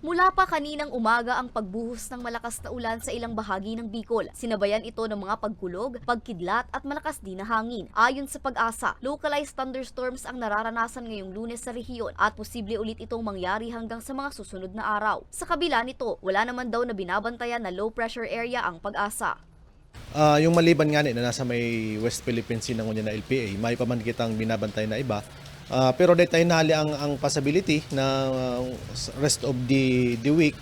Mula pa kaninang umaga ang pagbuhos ng malakas na ulan sa ilang bahagi ng Bicol. Sinabayan ito ng mga pagkulog, pagkidlat at malakas din na hangin. Ayon sa Pag-asa, localized thunderstorms ang nararanasan ngayong Lunes sa rehiyon at posible ulit itong mangyari hanggang sa mga susunod na araw. Sa kabila nito, wala naman daw na binabantayan na low pressure area ang Pag-asa. Yung maliban nga na nasa may West Philippine Sea ng na LPA, may paman kitang binabantay na iba. Pero dahil tayo nahali ang possibility na rest of the week,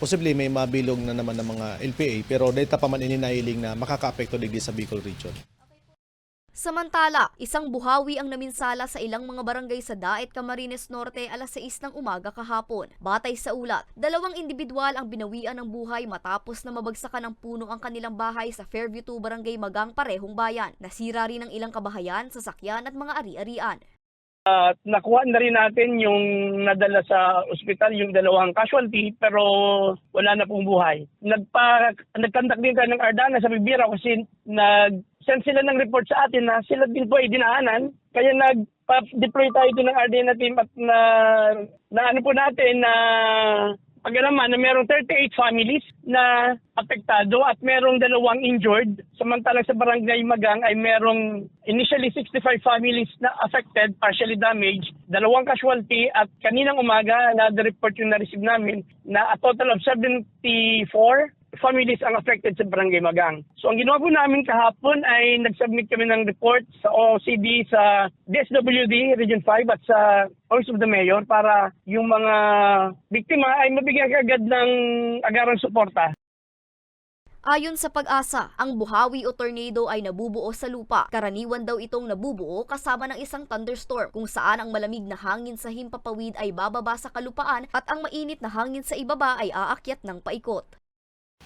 posible may mabilog na naman ng mga LPA, pero dahil pa man ininailing na makaka-apekto digdi sa Bicol region. Samantala, isang buhawi ang naminsala sa ilang mga barangay sa Daet, Camarines Norte alas 6 ng umaga kahapon. Batay sa ulat, 2 individual ang binawian ng buhay matapos na mabagsakan ng puno ang kanilang bahay sa Fairview 2 Barangay Magang, parehong bayan. Nasira rin ang ilang kabahayan, sasakyan at mga ari-arian. Nakuha na rin natin yung nadala sa ospital, yung 2 casualty, pero wala na pong buhay. Nagkandak din tayo ng Ardana sa Bibira kasi nag-send sila ng report sa atin na sila din po ay dinaanan. Kaya nag-deploy tayo din ng Ardena team at na ano po natin na pagkalaman na merong 38 families na apektado at merong 2 injured. Samantalang sa Barangay Magang ay merong initially 65 families na affected, partially damaged, 2 casualty at kaninang umaga na-report yung na-receive namin na a total of 74 families ang affected sa Barangay Magang. So ang ginawa po namin kahapon ay nag-submit kami ng report sa OCD, sa DSWD Region 5 at sa Office of the Mayor para yung mga biktima ay mabigyan agad ng agarang suporta. Ayon sa Pag-asa, ang buhawi o tornado ay nabubuo sa lupa. Karaniwan daw itong nabubuo kasama ng isang thunderstorm kung saan ang malamig na hangin sa himpapawid ay bababa sa kalupaan at ang mainit na hangin sa ibaba ay aakyat ng paikot.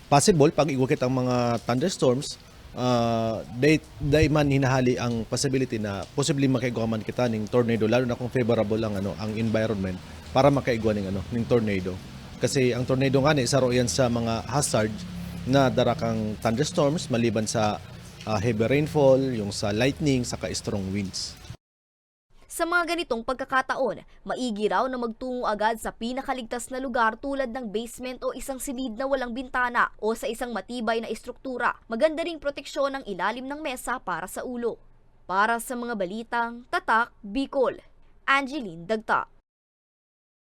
Possible, pag iwakit ang mga thunderstorms, day man hinahali ang possibility na posibleng makaigwa man kita ng tornado, lalo na kung favorable ang environment para makaigwa ng tornado. Kasi ang tornado nga isa yan sa mga hazard na darakang thunderstorms maliban sa heavy rainfall, yung sa lightning, saka strong winds. Sa mga ganitong pagkakataon, maigi raw na magtungo agad sa pinakaligtas na lugar tulad ng basement o isang silid na walang bintana o sa isang matibay na istruktura. Maganda ring proteksyon ng ilalim ng mesa para sa ulo. Para sa mga balitang Tatak, Bicol, Angeline Dagta.